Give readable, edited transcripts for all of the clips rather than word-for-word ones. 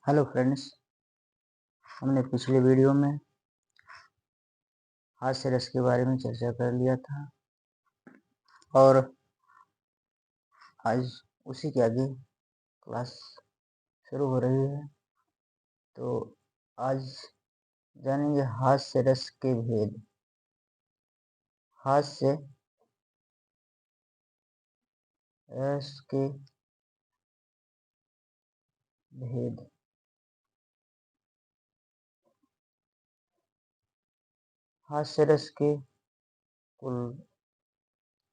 Hello friends, हमने पिछले video में हास्य रस के बारे में चर्चा कर लिया था और आज उसी के आगे क्लास शुरू हो रही है। तो आज जानेंगे हास्य रस के भेद। हास्य रस के भेद। हास्य रस के कुल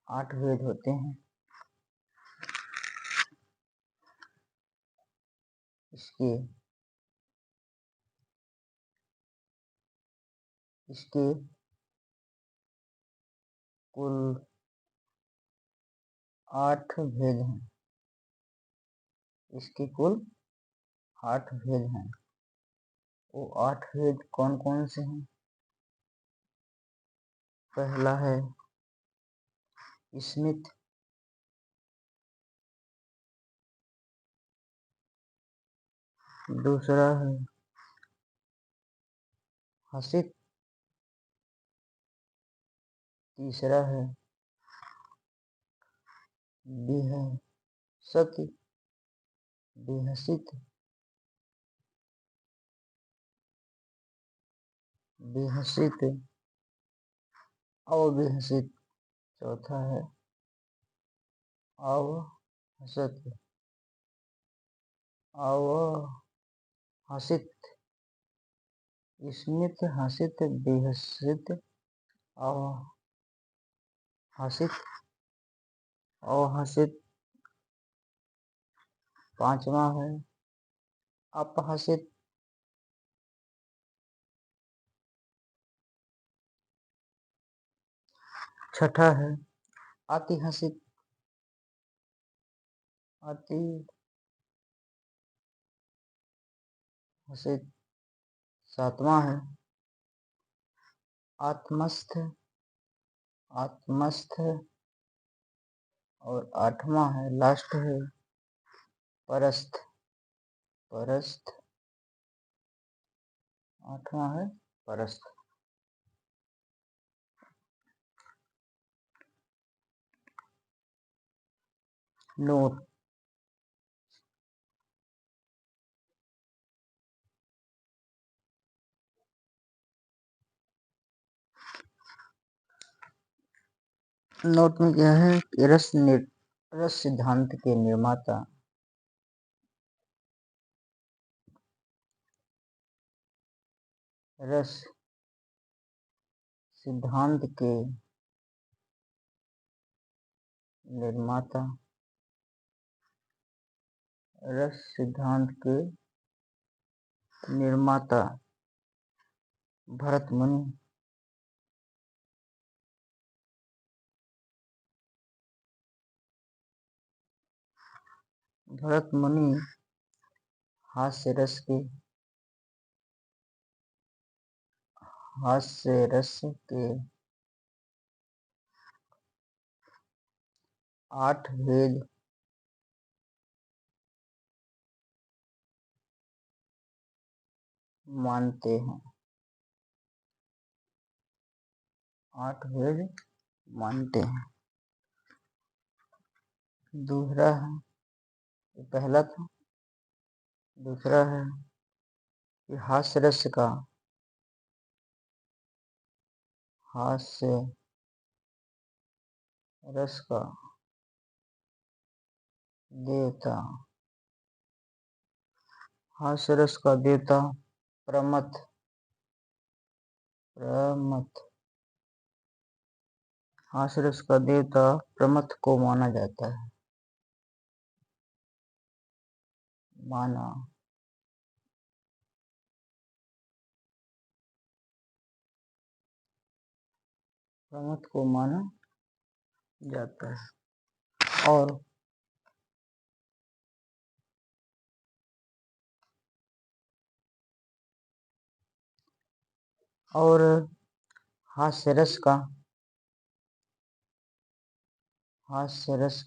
8 भेद होते हैं। इसके कुल 8 भेद हैं। इसके कुल 8 भेद हैं। वो 8 भेद कौन कौन से हैं? पहला है स्मित, दूसरा है हसित, तीसरा है बेहसत, बेहसित, बेहसित, अवबेहसित, चौथा है अवहसत, अवहसित, स्मित, हसित, बेहसित, अवहसित, अवहसित। पांचवा है अपहसित, छठा है अतिहसित, अतिहसित। सातवां है आत्मस्थ, आत्मस्थ। और आठवां है, लास्ट है परस्थ, परस्थ। आठवां है परस्थ। नोट। नोट में क्या है कि रस सिद्धांत के निर्माता रस सिद्धांत के निर्माता रस सिद्धांत के निर्माता भरत मुनि हास्य रस के 8 भेद मानते हैं। 8 भेद मानते हैं। दूसरा है, पहला था। दूसरा है कि हास्य रस का देवता, हास्य रस का देवता प्रमथ, हास्य रस का देवता प्रमथ को माना जाता है। प्रमथ को माना जाता है। और हास्य रस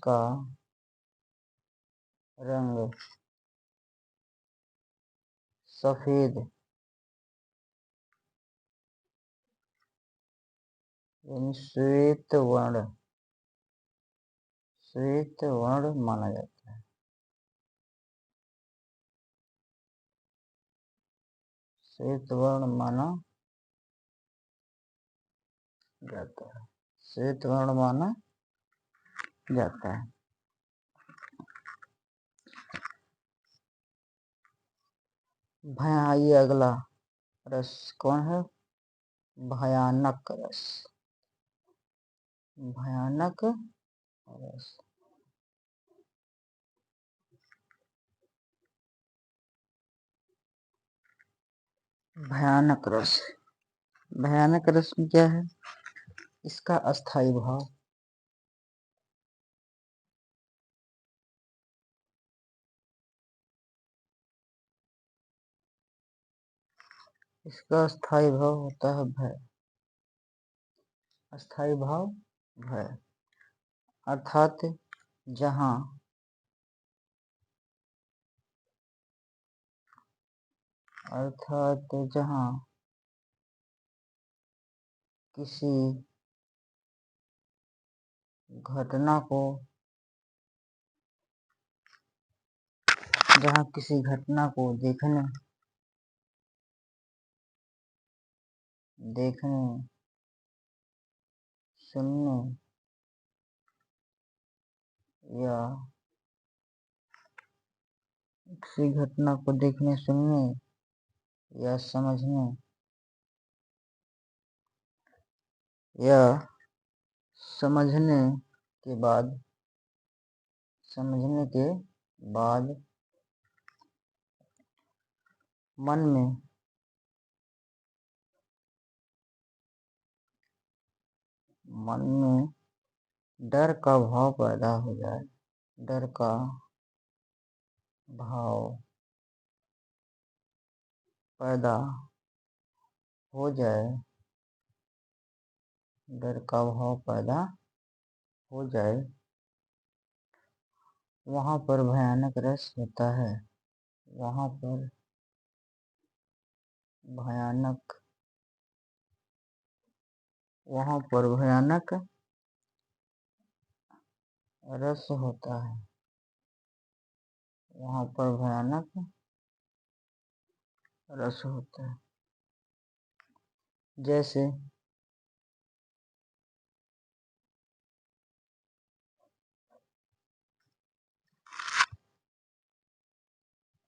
का रंग सफेद यानी श्वेत वर्ण माना जाता है। श्वेत वर्ण माना जाता है। श्वेत वर्ण माना जाता है। ये अगला रस कौन है? भयानक रस। भयानक रस। भयानक रस। भयानक रस में क्या है? इसका अस्थाई भाव। इसका अस्थाई भाव होता है भय। अस्थाई भाव भय अर्थात जहाँ किसी घटना को देखने सुनने या किसी घटना को देखने सुनने या समझने के बाद मन में डर का भाव पैदा हो जाए। डर का भाव पैदा हो जाए। डर का भाव पैदा हो जाए वहाँ पर भयानक रस होता है। वहाँ पर भयानक रस होता है। वहाँ पर भयानक रस होता है। जैसे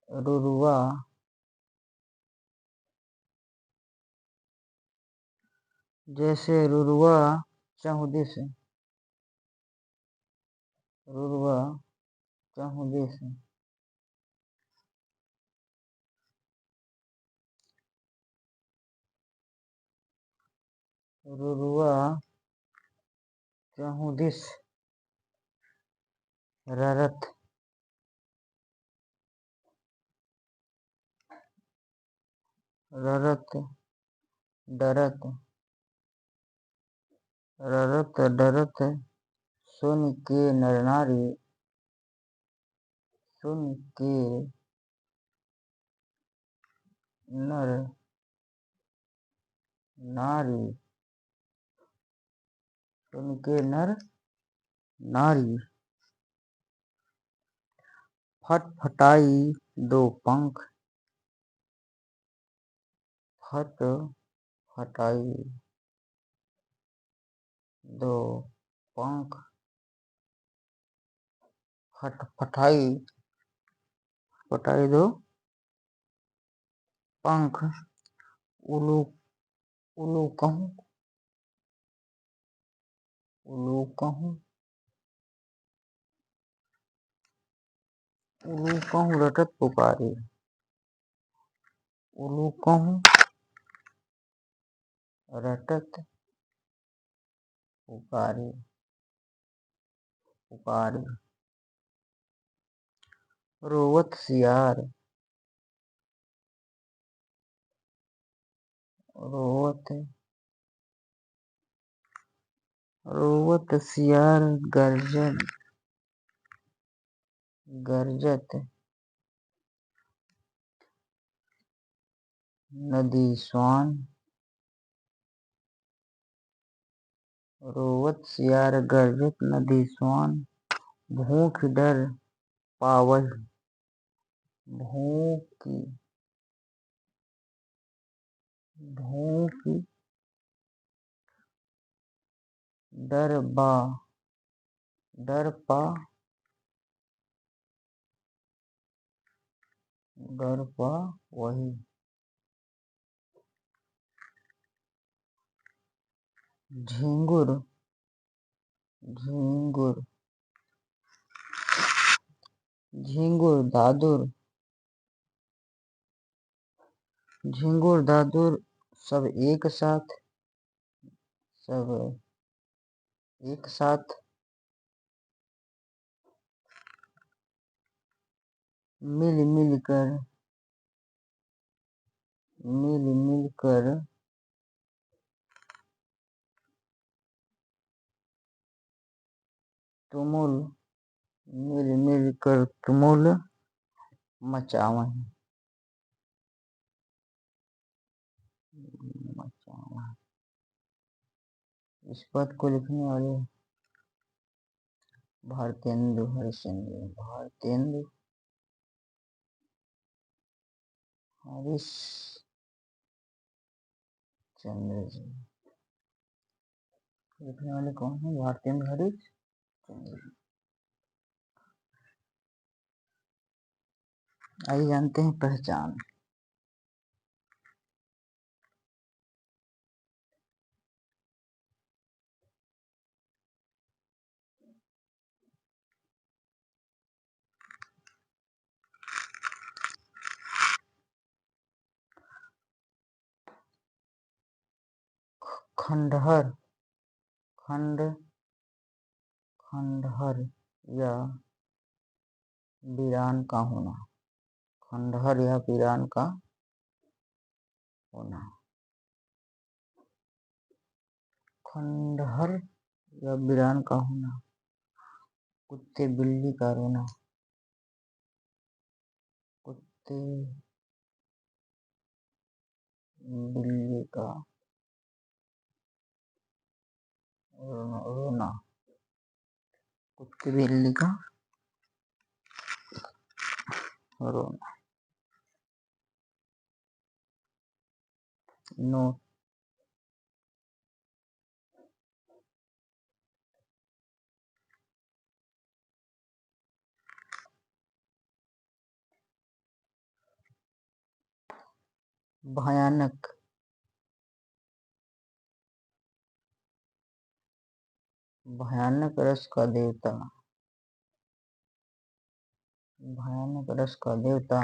रुरुआ चहुदिस। रुरुआ चहुदिस रुरुआ चहुदिस ररत डरत सुन के नर नारी सुन के नर नारी फटफटाई दो पंख। फटफटाई दो पंख। फटफटाई दो पंख। उलू कहूँ रटत पुकारे। उलू कहूँ रटत पुकारे। रोवत सियार। रोवत सियार गरजत नदी स्वान, रोवत सियार गर्जत नदी स्वान, भूख डर पावही, भूखी भूखी डर बा डर पा वही, झिंगुर झिंगुर झिंगुर दादुर, झिंगुर दादुर सब एक साथ, सब एक साथ, मिल मिल कर तुमुल, मिल मिल कर तुमुल मचावही, इस पद को लिखने वाले भारतेंदु हरिश्चंद्र, भारतेंदु हरिश्चंद्र जी। लिखने वाले कौन है? भारतेंदु हरिश्चंद्र जी। आइए जानते हैं पहचान। खंडहर, खंडहर या वीरान का होना, खंडहर या वीरान का होना, खंडहर या वीरान का होना, कुत्ते बिल्ली का रोना, कुत्ते बिल्ली का रोना, कुत्ते बिल्ली का रोना। नोट, भयानक, भयानक रस का देवता, भयानक रस का देवता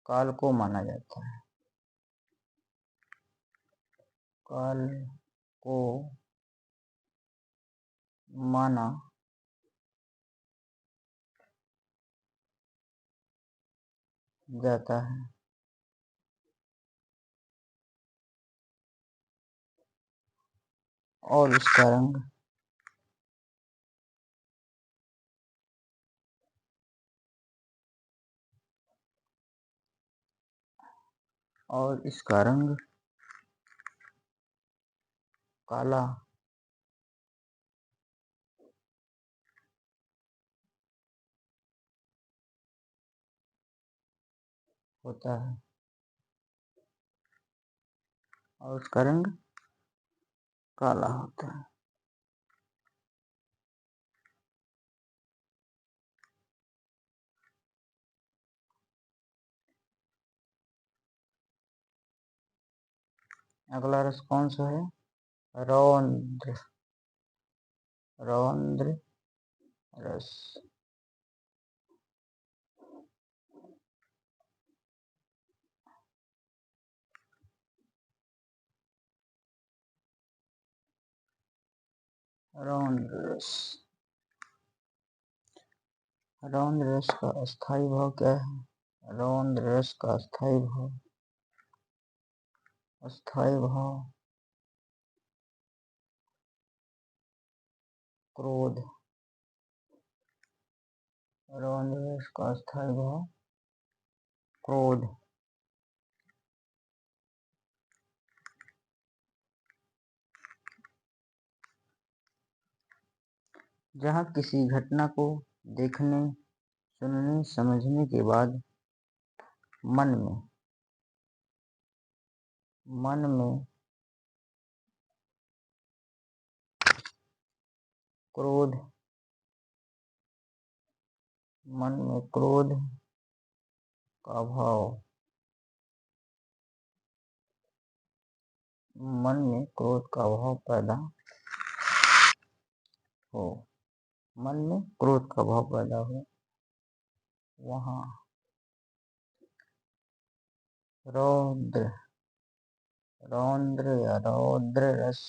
काल को माना जाता है, काल को माना जाता है। और इसका रंग, और इसका रंग काला होता है, और उसका रंग काला होता है। अगला रस कौन सा है? रौद्र, रौद्र रस, रौद्र रस। रौद्र रस का अस्थाई भाव क्या है? रौद्र रस का अस्थाई भाव, अस्थाई भाव क्रोध, रौद्र रस का अस्थाई भाव क्रोध। जहाँ किसी घटना को देखने, सुनने, समझने के बाद मन में क्रोध का भाव पैदा हो वहाँ रौद्र रस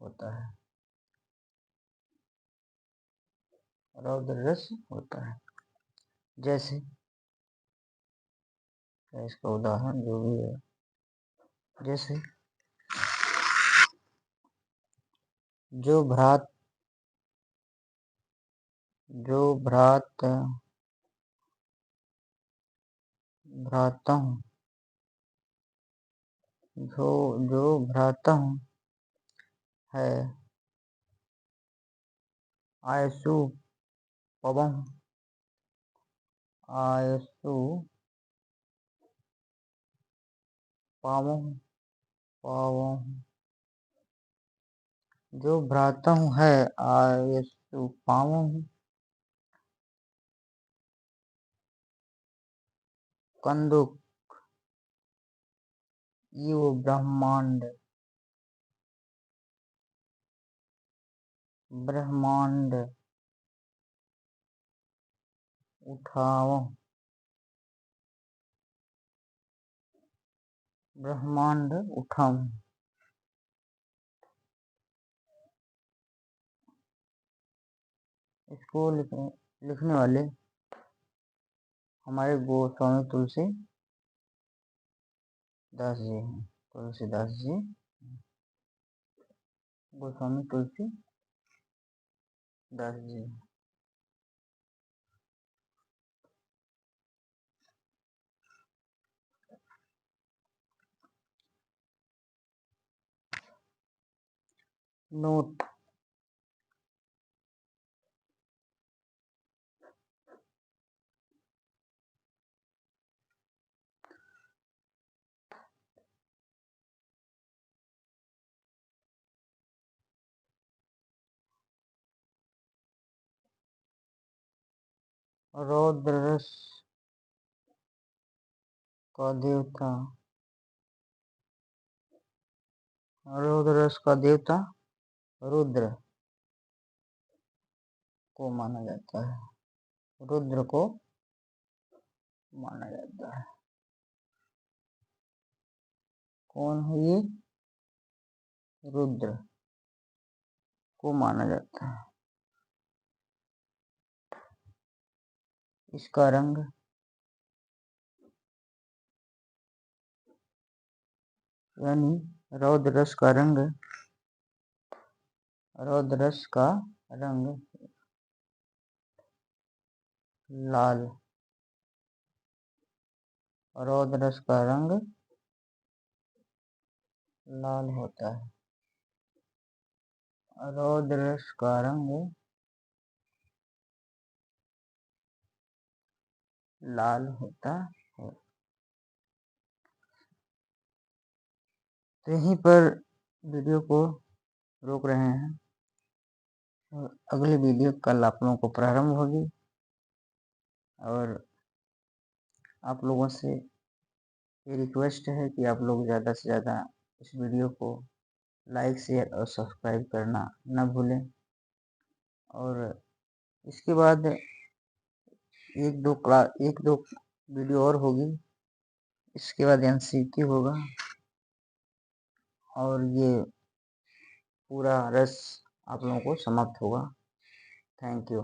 होता है। जैसे इसका उदाहरण जो भी है, जैसे जो भ्राता हूँ है आयसु पावहु जो भ्राता हूँ है आयसु पावहु कंदुक इव ब्रह्मांड उठावहु इसको लिखने वाले हमारे गोस्वामी तुलसीदास जी हैं। गोस्वामी तुलसीदास जी। नोट रौद्र रस का देवता रुद्र को माना जाता है। कौन है ये? रुद्र को माना जाता है। इसका रंग यानी रौद्र रस का रंग लाल। रौद्र रस का रंग लाल होता है। रौद्र रस का रंग लाल होता है। तो यहीं पर वीडियो को रोक रहे हैं और अगली वीडियो कल आप लोगों को प्रारंभ होगी। और आप लोगों से ये रिक्वेस्ट है कि आप लोग ज़्यादा से ज़्यादा इस वीडियो को लाइक, शेयर और सब्सक्राइब करना न भूलें। और इसके बाद एक दो वीडियो और होगी। इसके बाद MCQ होगा और ये पूरा रस आप लोगों को समाप्त होगा। Thank you.